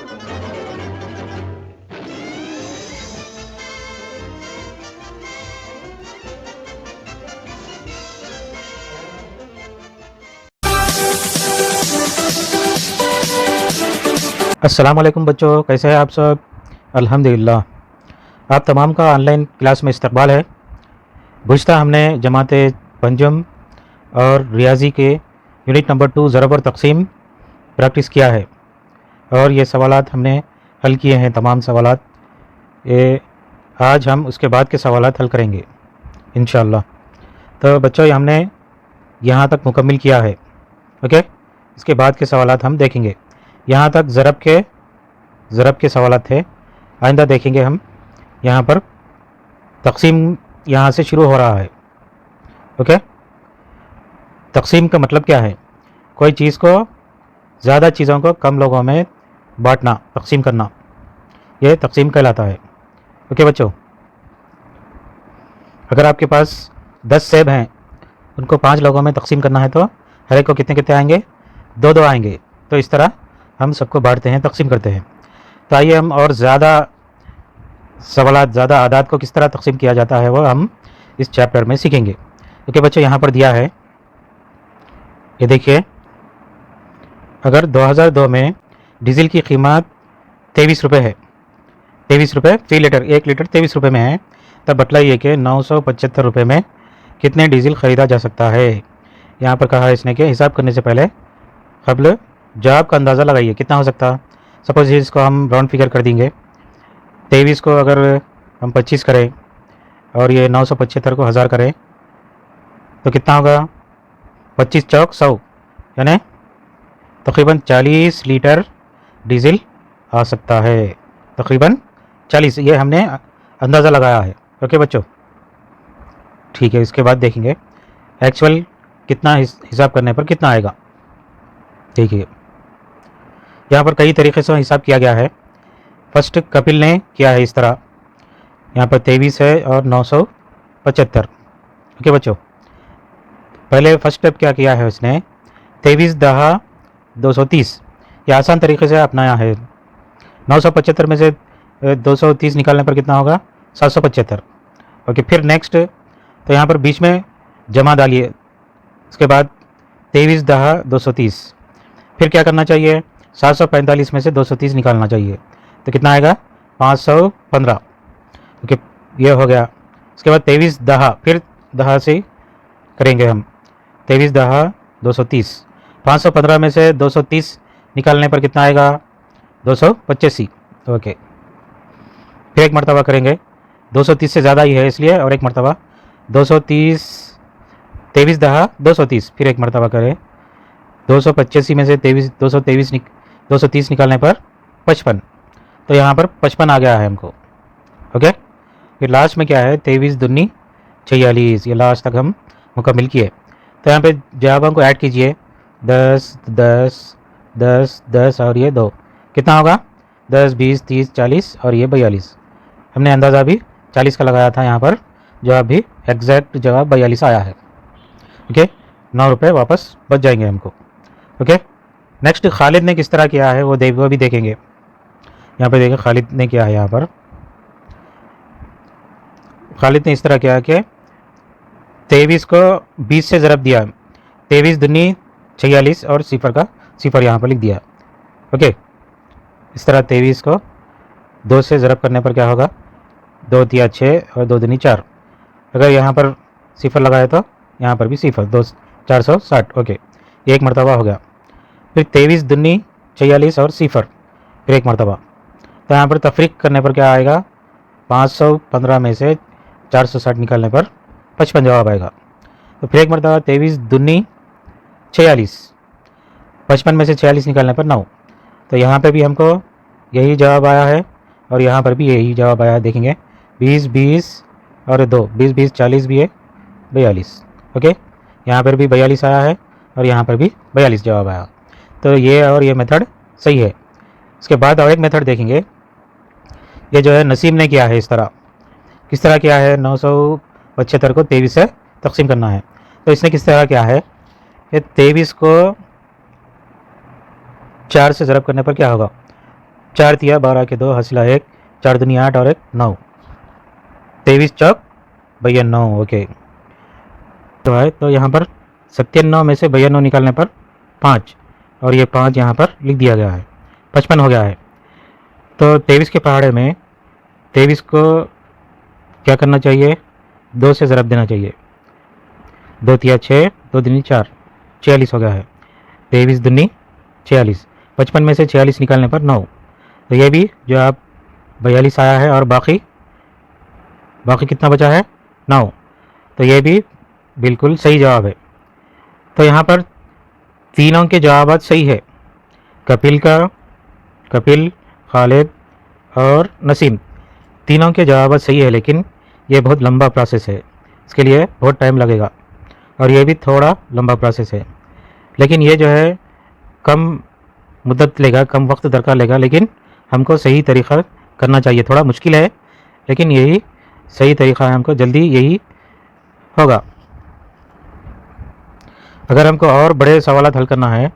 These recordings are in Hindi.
अस्सलाम वालेकुम बच्चों, कैसे हैं आप सब। अल्हम्दुलिल्लाह। आप तमाम का ऑनलाइन क्लास में इस्तकबाल है। गुज़िश्ता हमने जमात पंजम और रियाजी के यूनिट नंबर 2 ज़रब और तक़सीम प्रैक्टिस किया है और ये सवालात हमने हल किए हैं, तमाम सवालात। ये आज हम उसके बाद के सवालात हल करेंगे इंशाअल्लाह। तो बच्चों, हमने यहाँ तक मुकम्मिल किया है। ओके, इसके बाद के सवालात हम देखेंगे। यहाँ तक ज़रब के सवालात थे। आइंदा देखेंगे हम यहाँ पर तक़सीम यहाँ से शुरू हो रहा है। ओके, तक़सीम का मतलब क्या है? कोई चीज़ को, ज़्यादा चीज़ों को कम लोगों में बांटना, तक़सीम करना, ये तक़सीम कहलाता है। ओके बच्चों, अगर आपके पास 10 सेब हैं, उनको 5 लोगों में तक़सीम करना है तो हर एक को कितने कितने आएंगे? 2-2 आएंगे। तो इस तरह हम सबको बांटते हैं, तक़सीम करते हैं। तो आइए हम और ज़्यादा सवालात, ज़्यादा आदात को किस तरह तक़सीम किया जाता है वो हम इस चैप्टर में सीखेंगे। ओके बच्चों, यहाँ पर दिया है, ये देखिए, अगर 2002 में डीज़ल की कीमत 23 रुपये है, 23 रुपये फ़ी लीटर, 1 लीटर 23 रुपये में है, तब बतलाइए कि 975 रुपये में कितने डीज़ल ख़रीदा जा सकता है। यहाँ पर कहा है इसने कि हिसाब करने से पहले क़ब्ल जवाब का अंदाज़ा लगाइए कितना हो सकता है। सपोज़ इसको हम राउंड फिगर कर देंगे, 23 को अगर हम 25 करें और ये 975 को 1000 करें तो कितना होगा? 25 चौक 100, यानी तकरीबन 40 लीटर डीज़ल आ सकता है। तकरीबन 40, ये हमने अंदाज़ा लगाया है। ओके बच्चों, ठीक है। इसके बाद देखेंगे एक्चुअल कितना हिसाब करने पर कितना आएगा। देखिए, यहाँ पर कई तरीक़े से हिसाब किया गया है। फर्स्ट कपिल ने किया है इस तरह, यहाँ पर 23 है और 975। ओके बच्चों, पहले फर्स्ट स्टेप क्या किया है उसने? 23 दहा 230, ये आसान तरीके से अपनाया है। 975 में से 230 निकालने पर कितना होगा? 775। ओके, फिर नेक्स्ट, तो यहाँ पर बीच में जमा डालिए। उसके बाद 23 दहा 230, फिर क्या करना चाहिए? 745 में से 230 निकालना चाहिए, तो कितना आएगा? 515। ओके, ये हो गया। उसके बाद 23 दहा, फिर दहा से करेंगे हम, 23 दहा 230, 515 में से 230 निकालने पर कितना आएगा? 285। ओके, फिर एक मरतबा करेंगे, 230 से ज़्यादा ही है इसलिए, और एक मरतबा 230, 23 दहा 230, फिर एक मरतबा करें, 285 में से 230 निकालने पर 55, तो यहाँ पर 55 आ गया है हमको। ओके, फिर लास्ट में क्या है? 23 दूनी 46, ये लास्ट तक हम मुकम्मिल किए। तो यहाँ पे जवाबों को ऐड कीजिए, 10 10 10 10 और ये 2, कितना होगा? 10 20 30 40 और ये 42। हमने अंदाज़ा भी 40 का लगाया था, यहाँ पर जवाब भी एग्जैक्ट जवाब 42 आया है। ओके, 9 रुपये वापस बच जाएंगे हमको। ओके, नेक्स्ट खालिद ने किस तरह किया है वो भी देखेंगे। यहाँ पे देखिए खालिद ने किया है, यहाँ पर खालिद ने इस तरह किया कि 23 को 20 से ज़रब दिया, 23 दूनी 46 और सिफर यहाँ पर लिख दिया। ओके, इस तरह 23 को 2 से ज़रब करने पर क्या होगा? 2 तिया 6 और 2 दूनी 4। अगर यहाँ पर सिफर लगाए तो यहाँ पर भी सिफर, 2 460। ओके, एक मरतबा हो गया। फिर 23 दूनी 46 और सिफर, फिर एक मरतबा। तो यहाँ पर तफरीक करने पर क्या आएगा? 515 में से 460 निकालने पर 55 जवाब आएगा। तो फिर एक मरतबा 23 दूनी 46, 55 में से 46 निकालने पर 9। तो यहाँ पे भी हमको यही जवाब आया है और यहाँ पर भी यही जवाब आया है। देखेंगे 20 20 और 2, 20 20 40 भी है, 42। ओके, यहाँ पर भी 42 आया है और यहाँ पर भी 42 जवाब आया। तो ये और ये मेथड सही है। इसके बाद और एक मेथड देखेंगे, ये जो है नसीम ने किया है इस तरह। किस तरह किया है? 975 को 23 से तकसीम करना है। तो इसने किस तरह किया है कि 23 को 4 से ज़रब करने पर क्या होगा? 4 तिया 12 के 2 हासिला 1, 4 दूनी 8 और 1 9, 23 चौक 92। ओके तो है, तो यहाँ पर 97 में से 92 निकालने पर 5 और ये 5 यहाँ पर लिख दिया गया है, 55 हो गया है। तो 23 के पहाड़े में 23 को क्या करना चाहिए, 2 से ज़रब देना चाहिए। 2 तिया 6, 2 दूनी 4, 46 हो गया है। 23 दूनी 46, 55 में से 46 निकालने पर 9। तो ये भी जो आप 42 आया है और बाकी कितना बचा है 9। तो ये भी बिल्कुल सही जवाब है। तो यहाँ पर तीनों के जवाब सही है, कपिल, खालिद और नसीम, तीनों के जवाब सही है। लेकिन ये बहुत लंबा प्रोसेस है, इसके लिए बहुत टाइम लगेगा और ये भी थोड़ा लंबा प्रोसेस है। लेकिन ये जो है कम मुद्दत लेगा, कम वक्त दरकार लेगा, लेकिन हमको सही तरीक़ा करना चाहिए। थोड़ा मुश्किल है लेकिन यही सही तरीक़ा है, हमको जल्दी यही होगा। अगर हमको और बड़े सवालात हल करना है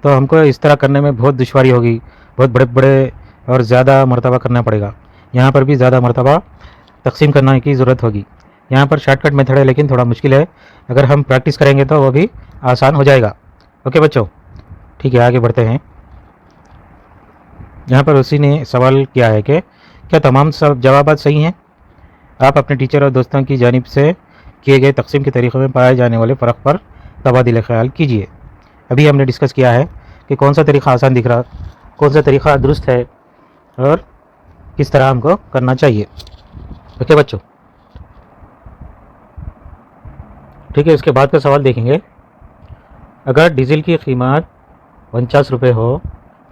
तो हमको इस तरह करने में बहुत दुश्वारी होगी, बहुत बड़े बड़े और ज़्यादा मरतबा करना पड़ेगा। यहाँ पर भी ज़्यादा मरतबा तकसीम करने की ज़रूरत होगी। यहाँ पर शॉर्टकट मेथड है लेकिन थोड़ा मुश्किल है, अगर हम प्रैक्टिस करेंगे तो वो भी आसान हो जाएगा। ओके बच्चों, ठीक है आगे बढ़ते हैं। यहाँ पर उसी ने सवाल किया है कि क्या तमाम सब जवाब सही हैं? आप अपने टीचर और दोस्तों की जानिब से किए गए तकसीम के तरीक़े में पाए जाने वाले फ़र्क पर तबादिल ख्याल कीजिए। अभी हमने डिस्कस किया है कि कौन सा तरीक़ा आसान दिख रहा, कौन सा तरीक़ा दुरुस्त है और किस तरह हमको करना चाहिए। ओके बच्चों, ठीक है। इसके बाद का सवाल देखेंगे। अगर डीजल की कीमत 49 रुपये हो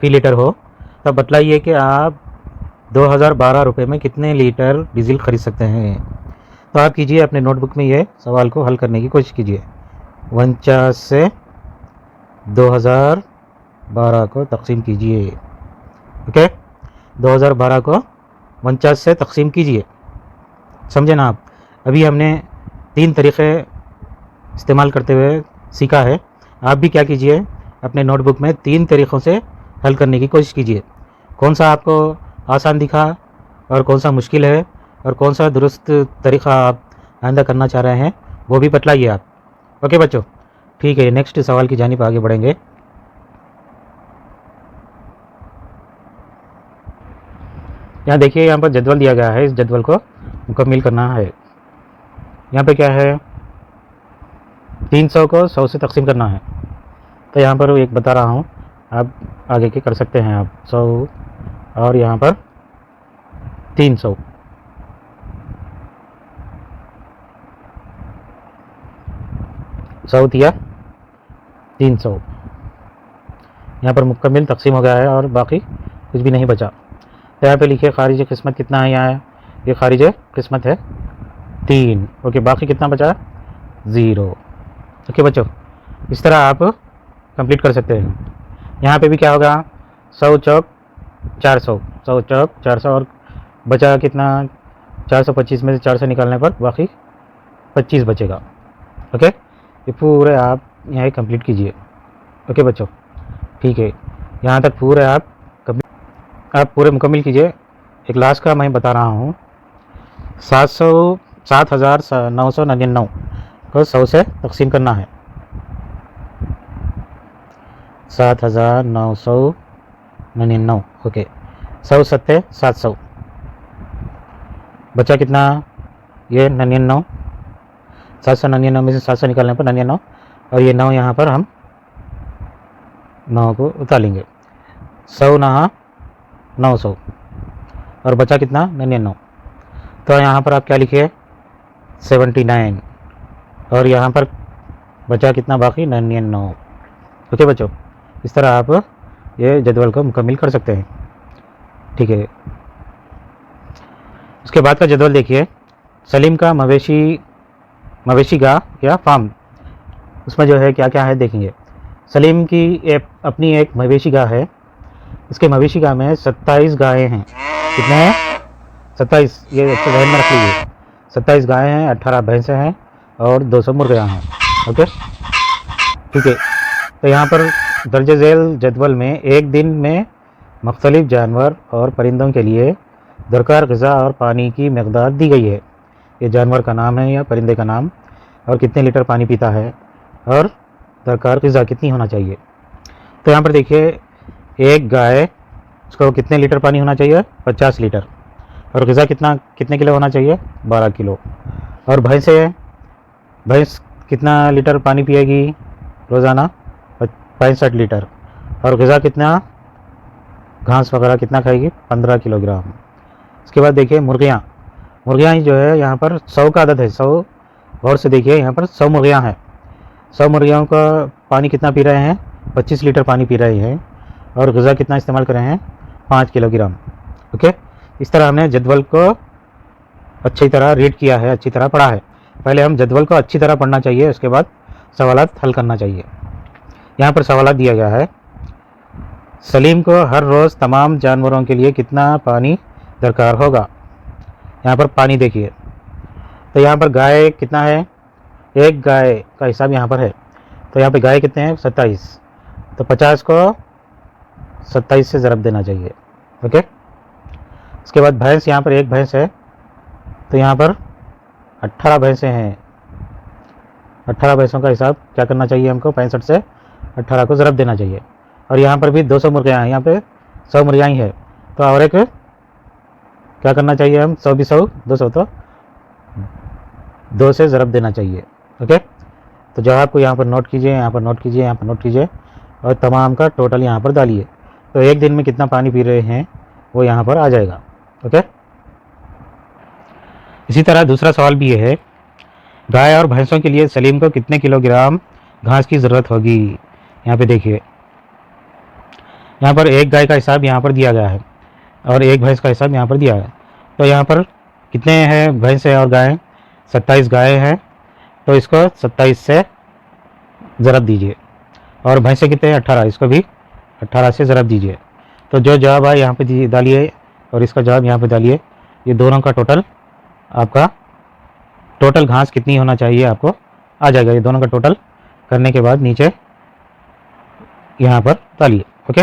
फ़ी लीटर हो, तब बतलाइए कि आप 2012 रुपये में कितने लीटर डीजल ख़रीद सकते हैं। तो आप कीजिए अपने नोटबुक में ये सवाल को हल करने की कोशिश कीजिए। 49 से 2012 को तकसीम कीजिए। ओके, 2012 को 49 से तकसीम कीजिए, समझे ना आप। अभी हमने 3 तरीक़े इस्तेमाल करते हुए सीखा है। आप भी क्या कीजिए, अपने नोटबुक में 3 तरीक़ों से हल करने की कोशिश कीजिए। कौन सा आपको आसान दिखा और कौन सा मुश्किल है और कौन सा दुरुस्त तरीक़ा आप आइंदा करना चाह रहे हैं वो भी बतलाइए आप। ओके बच्चों, ठीक है। नेक्स्ट सवाल की जानिब आगे बढ़ेंगे। यहाँ देखिए, यहाँ पर जदवल दिया गया है, इस जदवल को मुकम्मिल करना है। यहाँ पे क्या है, 300 को 100 से तकसीम करना है। तो यहाँ पर एक बता रहा हूँ, आप आगे के कर सकते हैं। आप 100 और यहाँ पर 300, सौ दिया 300, यहाँ पर मुकम्मिल तकसीम हो गया है और बाकी कुछ भी नहीं बचा। तो यहाँ पे लिखिए खारिज किस्मत कितना है। यहाँ ये खारिज किस्मत है 3। ओके, बाकी कितना बचा 0। ओके बच्चों, इस तरह आप कंप्लीट कर सकते हैं। यहाँ पे भी क्या होगा, 100 चौक 400, 100 चौक 400 और बचा कितना 425 में से 400 निकालने पर बाकी 25 बचेगा। ओके, ये पूरे आप यहाँ कंप्लीट कीजिए। ओके बच्चों, ठीक है। यहाँ तक पूरे आप पूरे मुकम्मिल कीजिए। एक लास्ट का मैं बता रहा हूँ, 7,999 को 100 से तकसीम करना है। 7,999। ओके, 100 सत्ते 700, बचा कितना ये 99। 799 में से 700 निकालने पर 99 और ये 9 यहाँ पर हम 9 को उतारेंगे। 100 नहा 900 और बचा कितना 99। तो यहाँ पर आप क्या लिखिए 79 और यहाँ पर बचा कितना बाकी 99। ओके बच्चों, इस तरह आप ये जदवल को मुकम्मिल कर सकते हैं। ठीक है, उसके बाद का जदवल देखिए। सलीम का मवेशी गाह या फार्म, उसमें जो है क्या क्या है देखेंगे। सलीम की अपनी एक मवेशी गाह है। इसके मवेशी गाह में 27 गायें हैं। कितने हैं 27, ये अच्छे ध्यान में रख लीजिए। 27 गायें हैं, 18 भैंसें हैं और 200 मुर्गियाँ हैं। ओके, ठीक है। तो यहाँ पर दर्ज झेल जदवल में एक दिन में मुख्तलिफ़ जानवर और परिंदों के लिए दरकार ग़िज़ा और पानी की मकदार दी गई है। ये जानवर का नाम है या परिंदे का नाम, और कितने लीटर पानी पीता है, और दरकार ग़िज़ा कितनी होना चाहिए। तो यहाँ पर देखिए, एक गाय, उसको कितने लीटर पानी होना चाहिए, 50 लीटर, और ग़िज़ा कितने किलो होना चाहिए, 12 किलो। और भैंस कितना लीटर पानी पिएगी रोज़ाना, 65 लीटर, और ग़िज़ा कितना, घास वगैरह कितना खाएगी, 15 किलोग्राम। इसके बाद देखिए मुर्गियाँ ही जो है यहाँ पर 100 का आदद है, 100, गौर से देखिए, यहाँ पर 100 मुर्गियाँ हैं। 100 मुर्गियों का पानी कितना पी रहे हैं, 25 लीटर पानी पी रहे हैं, और ग़िज़ा कितना इस्तेमाल कर रहे हैं, 5 किलोग्राम। ओके, इस तरह हमने जदवल को अच्छी तरह रीड किया है, अच्छी तरह पढ़ा है। पहले हम जदवल को अच्छी तरह पढ़ना चाहिए, उसके बाद सवालात हल करना चाहिए। यहाँ पर सवालात दिया गया है, सलीम को हर रोज़ तमाम जानवरों के लिए कितना पानी दरकार होगा। यहाँ पर पानी देखिए, तो यहाँ पर गाय कितना है, एक गाय का हिसाब यहाँ पर है, तो यहाँ पे गाय कितने हैं, 27, तो 50 को 27 से ज़रब देना चाहिए। ओके, उसके बाद भैंस, यहाँ पर एक भैंस है, तो यहाँ पर 18 भैंसें हैं। 18 भैंसों का हिसाब क्या करना चाहिए हमको, 65 से 18 को ज़रब देना चाहिए। और यहाँ पर भी 200 मुर्गियाँ हैं, यहाँ पे 100 मुर्गियाँ ही है, तो और एक क्या करना चाहिए, हम 100 भी 100, 200, तो 2 से ज़रब देना चाहिए। ओके, तो जवाब को यहाँ पर नोट कीजिए, यहाँ पर नोट कीजिए, यहाँ पर नोट कीजिए, और तमाम का टोटल यहाँ पर डालिए। तो एक दिन में कितना पानी पी रहे हैं वो यहाँ पर आ जाएगा। ओके, इसी तरह दूसरा सवाल भी ये है, गाय और भैंसों के लिए सलीम को कितने किलोग्राम घास की ज़रूरत होगी। यहाँ पे देखिए, यहाँ पर एक गाय का हिसाब यहाँ पर दिया गया है, और एक भैंस का हिसाब यहाँ पर दिया है। तो यहाँ पर कितने हैं भैंस और गाय, 27 गाय हैं, तो इसको 27 से ज़रब दीजिए। और भैंसें कितने हैं, 18, इसको भी 18 से ज़रब दीजिए। तो जो जवाब है यहाँ पे डालिए, और इसका जवाब यहाँ पे डालिए। ये दोनों का टोटल, आपका टोटल घास कितनी होना चाहिए आपको आ जाएगा। ये दोनों का टोटल करने के बाद नीचे यहाँ पर डालिए। ओके,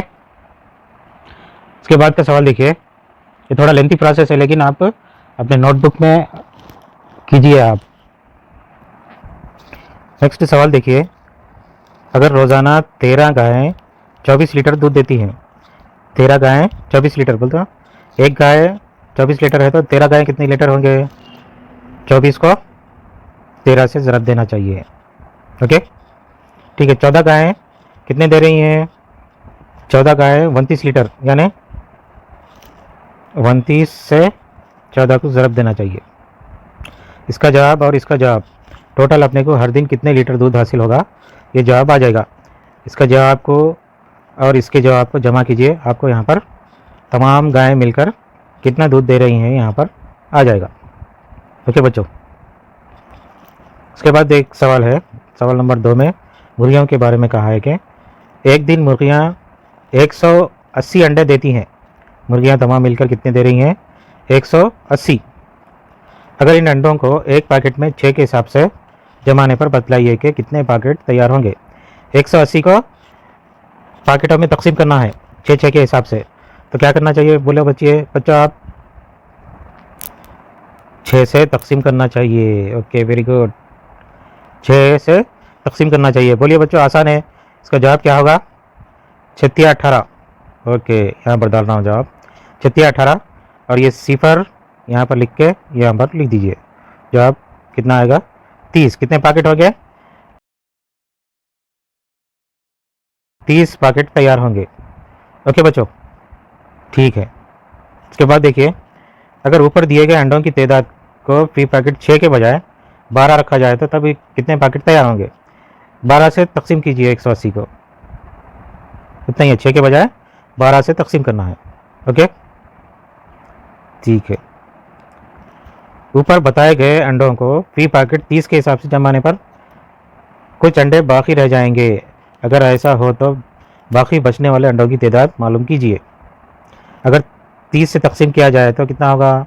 इसके बाद का सवाल देखिए, ये थोड़ा लेंथी प्रोसेस है, लेकिन आप अपने नोटबुक में कीजिए आप। नेक्स्ट सवाल देखिए, अगर रोज़ाना 13 गायें 24 लीटर दूध देती हैं, 13 गायें 24 लीटर, बोलते हो, एक गाय 24 लीटर है, तो 13 गायें कितने लीटर होंगे, 24 को 13 से ज़रब देना चाहिए। ओके, ठीक है, 14 गायें कितने दे रही हैं, 14 गायें 29 लीटर, यानी 29 से 14 को ज़रब देना चाहिए। इसका जवाब और इसका जवाब टोटल अपने को हर दिन कितने लीटर दूध हासिल होगा, ये जवाब आ जाएगा। इसका जवाब को और इसके जवाब को जमा कीजिए, आपको यहाँ पर तमाम गायें मिलकर कितना दूध दे रही हैं यहाँ पर आ जाएगा। ओके बच्चों, उसके बाद एक सवाल है, सवाल नंबर 2 में मुर्गियों के बारे में कहा है कि एक दिन मुर्गियाँ 180 अंडे देती हैं। मुर्गियाँ तमाम मिलकर कितने दे रही हैं, 180। अगर इन अंडों को एक पैकेट में 6 के हिसाब से जमाने पर बतलाइए कि कितने पैकेट तैयार होंगे। 180 को पैकेटों में तकसीम करना है 6 के हिसाब से, तो क्या करना चाहिए, बोले बच्चों आप 6 से तकसीम करना चाहिए। ओके, वेरी गुड, 6 से तकसीम करना चाहिए। बोलिए बच्चों, आसान है, इसका जवाब क्या होगा, 6 18। ओके, यहाँ पर डाल रहा हूँ जवाब 6 18, और ये सिफर यहाँ पर लिख के यहाँ पर लिख दीजिए। जवाब कितना आएगा, 30। कितने पैकेट हो गए, 30 पैकेट तैयार होंगे। ओके बच्चों, ठीक है। इसके बाद देखिए, अगर ऊपर दिए गए अंडों की तादाद को फी पैकेट 6 के बजाय 12 रखा जाए तो तब कितने पैकेट तैयार होंगे। 12 से तकसीम कीजिए 180 को, इतना ही है, 6 के बजाय 12 से तकसीम करना है। ओके, ठीक है। ऊपर बताए गए अंडों को फी पैकेट 30 के हिसाब से जमाने पर कुछ अंडे बाकी रह जाएंगे। अगर ऐसा हो तो बाकी बचने वाले अंडों की तादाद मालूम कीजिए। अगर 30 से तकसीम किया जाए तो कितना होगा,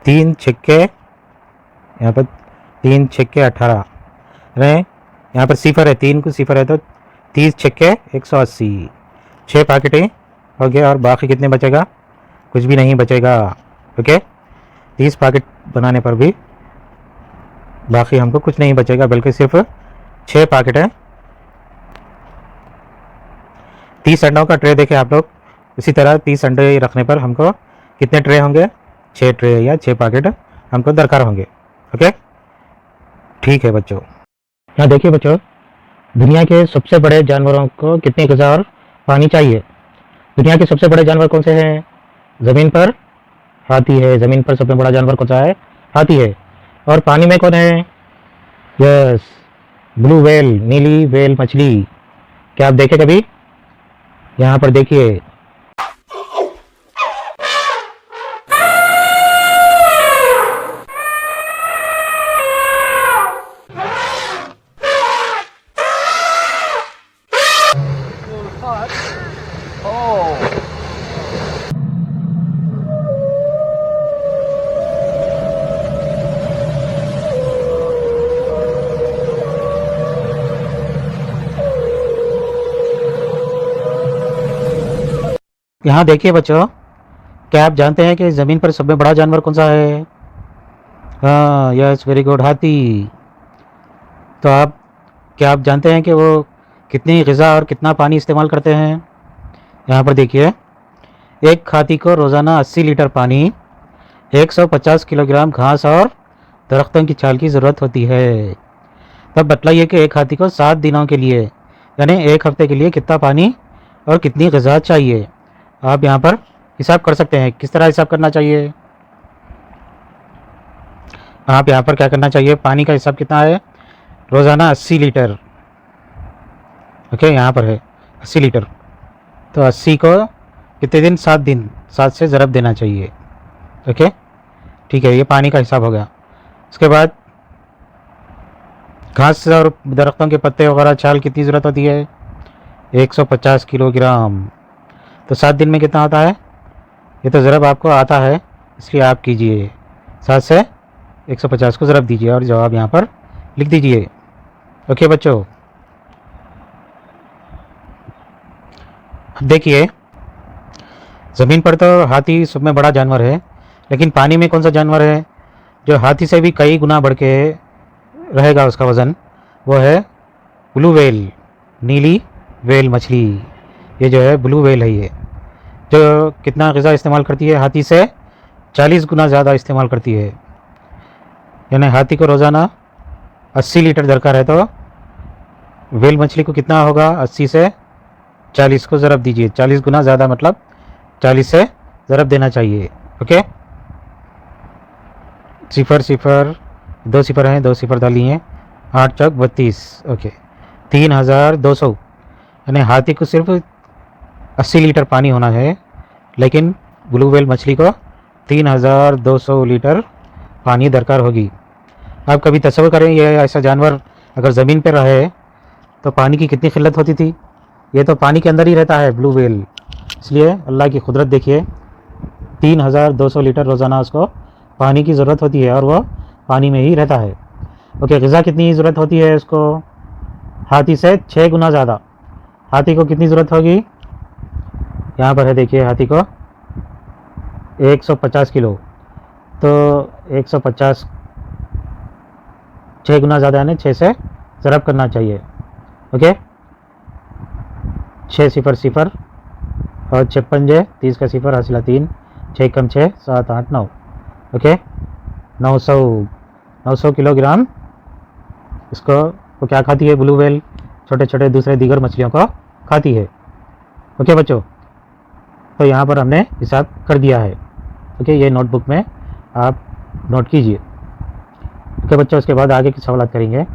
3 छक्के, यहाँ पर 3 छक्के 18 रहे, यहाँ पर सिफर है, 3 को सिफर है तो 30 छक्के 180, 6 पैकेटें हो गए और बाकी कितने बचेगा? कुछ भी नहीं बचेगा। ओके, 30 पैकेट बनाने पर भी बाकी हमको कुछ नहीं बचेगा, बल्कि सिर्फ 6 पैकेट है। 30 अंडों का ट्रे देखें आप लोग। इसी तरह 30 अंडे रखने पर हमको कितने ट्रे होंगे? 6 ट्रे या 6 पैकेट हमको दरकार होंगे। ओके, ठीक है बच्चों। यहाँ देखिए बच्चों, दुनिया के सबसे बड़े जानवरों को कितनी ग़िज़ा और पानी चाहिए? दुनिया के सबसे बड़े जानवर कौन से हैं? ज़मीन पर हाथी है। ज़मीन पर सबसे बड़ा जानवर कौन सा है? हाथी है। और पानी में कौन है? यस, ब्लू व्हेल, नीली व्हेल मछली। क्या आप देखे कभी? यहाँ पर देखिए। यहाँ देखिए बच्चों, क्या आप जानते हैं कि ज़मीन पर सबसे बड़ा जानवर कौन सा है? हाँ, यस, वेरी गुड, हाथी। तो क्या आप जानते हैं कि वो कितनी ग़िज़ा और कितना पानी इस्तेमाल करते हैं? यहाँ पर देखिए, एक हाथी को रोज़ाना 80 लीटर पानी, 150 किलोग्राम घास और दरख्तों की छाल की ज़रूरत होती है। तब बतलाइए कि एक हाथी को 7 दिनों के लिए, यानी एक हफ्ते के लिए कितना पानी और कितनी ग़िज़ा चाहिए? आप यहाँ पर हिसाब कर सकते हैं। किस तरह हिसाब करना चाहिए? आप यहाँ पर क्या करना चाहिए? पानी का हिसाब कितना है? रोज़ाना 80 लीटर। ओके, यहाँ पर है 80 लीटर। तो 80 को कितने दिन? 7 दिन, 7 से ज़रब देना चाहिए। ओके, ठीक है, ये पानी का हिसाब हो गया। उसके बाद घास और दरख्तों के पत्ते वगैरह छाल कितनी ज़रूरत होती है? 150 किलोग्राम। तो 7 दिन में कितना आता है? ये तो ज़रब आपको आता है, इसलिए आप कीजिए 7 से 150 को ज़रब दीजिए और जवाब यहाँ पर लिख दीजिए। ओके बच्चों, अब देखिए, ज़मीन पर तो हाथी सब में बड़ा जानवर है, लेकिन पानी में कौन सा जानवर है जो हाथी से भी कई गुना बढ़ के रहेगा उसका वज़न? वो है ब्लू व्हेल, नीली व्हेल मछली। ये जो है ब्लू व्हेल है, ये जो कितना ग़िज़ा इस्तेमाल करती है? हाथी से 40 गुना ज़्यादा इस्तेमाल करती है। यानी हाथी को रोज़ाना 80 लीटर दरकार है, तो व्हेल मछली को कितना होगा? 80 से 40 को ज़रब दीजिए। 40 गुना ज़्यादा, मतलब 40 से ज़रब देना चाहिए। ओके, सिफर सिफर, 2 सिफर हैं, 2 सिफर डाली हैं, 8 चौक 32। ओके, 3200। यानी हाथी को सिर्फ 80 लीटर पानी होना है, लेकिन ब्लू व्हेल मछली को 3200 लीटर पानी दरकार होगी। आप कभी तसव्वुर करें, ये ऐसा जानवर अगर ज़मीन पर रहे तो पानी की कितनी किल्लत होती थी। ये तो पानी के अंदर ही रहता है ब्लू व्हेल, इसलिए अल्लाह की कुदरत देखिए, 3200 लीटर रोज़ाना उसको पानी की ज़रूरत होती है और वह पानी में ही रहता है। ओके, ग़िज़ा कितनी ज़रूरत होती है उसको? हाथी से 6 गुना ज़्यादा। हाथी को कितनी ज़रूरत होगी? यहाँ पर है, देखिए, हाथी को 150 किलो, तो 150 6 गुना ज़्यादा, यानी 6 से ज़रब करना चाहिए। ओके, 6 सिफर सिफर और 6 पंजे, 30 का सिफर हासिला 3, 6 कम 6, 7 8 9। ओके, 900 किलोग्राम इसको वो क्या खाती है? ब्लू व्हेल छोटे छोटे दूसरे दीगर मछलियों को खाती है। ओके बच्चों, तो यहाँ पर हमने हिसाब कर दिया है। ओके, ये नोटबुक में आप नोट कीजिए। ओके बच्चों, उसके बाद आगे के सवाल करेंगे।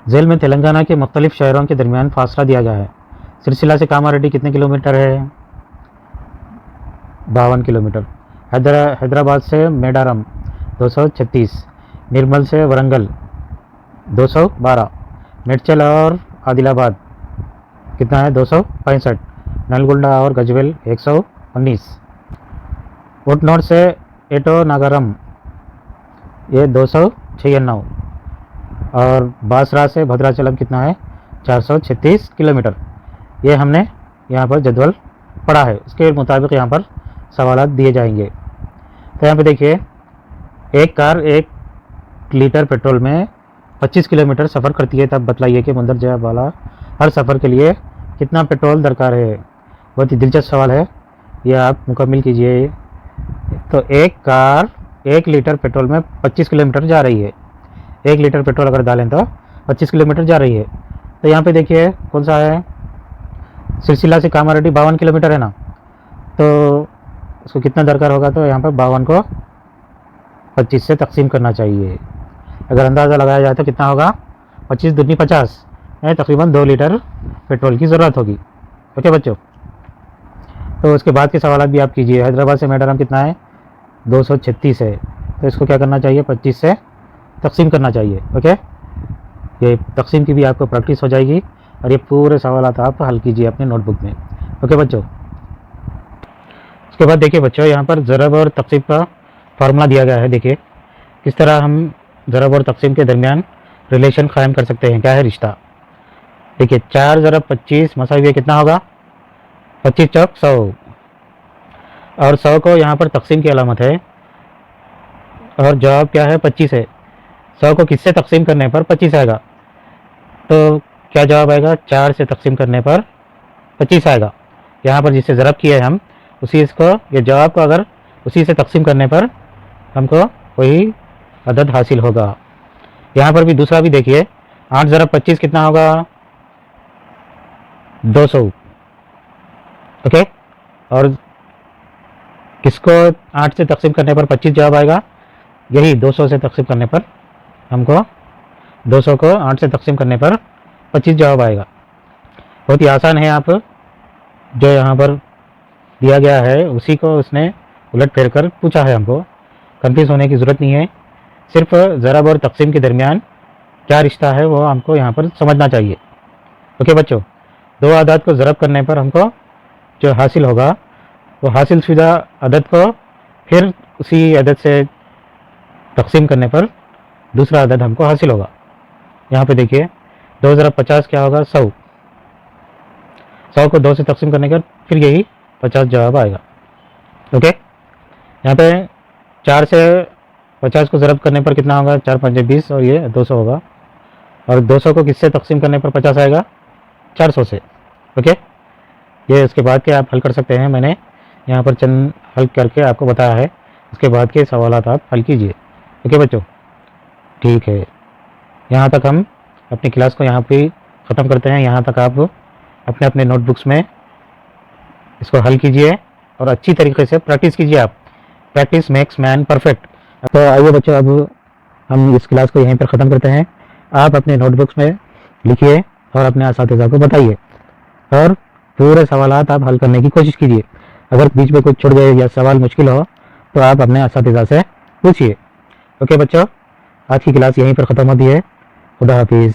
झील में तेलंगाना के मुख्तलिफ शहरों के दरमियान फासला दिया गया है। सिरसिला से कामारेड्डी कितने किलोमीटर है? 52 किलोमीटर। हैदराबाद से मेडारम 236, निर्मल से वरंगल 212, मेडचल और आदिलाबाद कितना है? 265, नलगोंडा और गजवेल 119, उटनोड से एटो नागारम ये 296, और बासरा से भद्राचलम कितना है? 436 किलोमीटर। ये हमने यहाँ पर जदवल पढ़ा है, उसके मुताबिक यहाँ पर सवालात दिए जाएंगे। तो यहाँ पे देखिए, एक कार 1 लीटर पेट्रोल में 25 किलोमीटर सफ़र करती है, तब बतलाइए कि मंदरजा वाला हर सफ़र के लिए कितना पेट्रोल दरकार है। बहुत ही दिलचस्प सवाल है, यह आप मुकम्मल कीजिए। तो एक कार 1 लीटर पेट्रोल में 25 किलोमीटर जा रही है। 1 लीटर पेट्रोल अगर डालें तो 25 किलोमीटर जा रही है। तो यहाँ पे देखिए कौन सा है, सिलसिला से कामारेड्डी 52 किलोमीटर है ना, तो उसको कितना दरकार होगा, तो यहाँ पर 52 को 25 से तकसीम करना चाहिए। अगर अंदाज़ा लगाया जाए तो कितना होगा, 25 दूनी 50, तकरीबन 2 लीटर पेट्रोल की ज़रूरत होगी। ओके बच्चों, तो उसके बाद के सवाल भी आप कीजिए। हैदराबाद से मेडारम कितना है, 236 है, तो इसको क्या करना चाहिए, 25 से तकसीम करना चाहिए। ओके, ये तकसीम की भी आपको प्रैक्टिस हो जाएगी और ये पूरे सवाल आप हल कीजिए अपने नोटबुक में। ओके बच्चों, उसके बाद देखिए बच्चों, यहाँ पर ज़रब और तकसीम का फार्मूला दिया गया है। देखिए किस तरह हम ज़रब और तकसीम के दरमियान रिलेशन कायम कर सकते हैं, क्या है रिश्ता। देखिए 4 ज़रब 25 मसावी कितना होगा, 25 चौक 100, और 100 को यहाँ पर तकसीम की अलामत है और जवाब क्या है, 25 है। 100 को किससे तकसीम करने पर 25 आएगा, तो क्या जवाब आएगा, 4 से तकसीम करने पर 25 आएगा। यहाँ पर जिससे ज़रब किया है हम, उसी इसको, ये जवाब को अगर उसी से तकसीम करने पर हमको वही अदद हासिल होगा। यहाँ पर भी दूसरा भी देखिए, 8 ज़रब 25 कितना होगा, 200। ओके, और किसको 8 से तकसीम करने पर 25 जवाब आएगा, यही 200 से तकसीम करने पर हमको 200 को 8 से तकसीम करने पर 25 जवाब आएगा। बहुत ही आसान है, आप जो यहाँ पर दिया गया है उसी को उसने उलट फेर कर पूछा है। हमको कंफ्यूज होने की ज़रूरत नहीं है, सिर्फ ज़रब और तकसीम के दरमियान क्या रिश्ता है वो हमको यहाँ पर समझना चाहिए। ओके बच्चों, 2 अदद को ज़रब करने पर हमको जो हासिल होगा, वो हासिल शुदा अदद को फिर उसी अदद से तकसीम करने पर दूसरा अदद हमको हासिल होगा। यहाँ पे देखिए 2 ज़रब 50 क्या होगा, 100। 100 को 2 से तकसीम करने का फिर यही 50 जवाब आएगा। ओके, यहाँ पे 4 से 50 को ज़रब करने पर कितना होगा, 4 5 20, और ये 200 होगा। और 200 को किससे तकसीम करने पर 50 आएगा, 400 से। ओके, ये उसके बाद के आप हल कर सकते हैं, मैंने यहाँ पर चंद हल करके आपको बताया है, उसके बाद के सवाल आप हल कीजिए। ओके बच्चों, ठीक है, यहाँ तक हम अपनी क्लास को यहाँ पे ख़त्म करते हैं। यहाँ तक आप अपने अपने नोटबुक्स में इसको हल कीजिए और अच्छी तरीके से प्रैक्टिस कीजिए। आप प्रैक्टिस मेक्स मैन परफेक्ट। तो आइए बच्चों, अब हम इस क्लास को यहीं पर ख़त्म करते हैं। आप अपने नोटबुक्स में लिखिए और अपने असातिज़ा को बताइए और पूरे सवालात आप हल करने की कोशिश कीजिए। अगर बीच में कुछ छूट गए या सवाल मुश्किल हो तो आप अपने असातिज़ा से पूछिए। ओके बच्चों, आज की क्लास यहीं पर ख़त्म होती है। खुदा हाफिज़।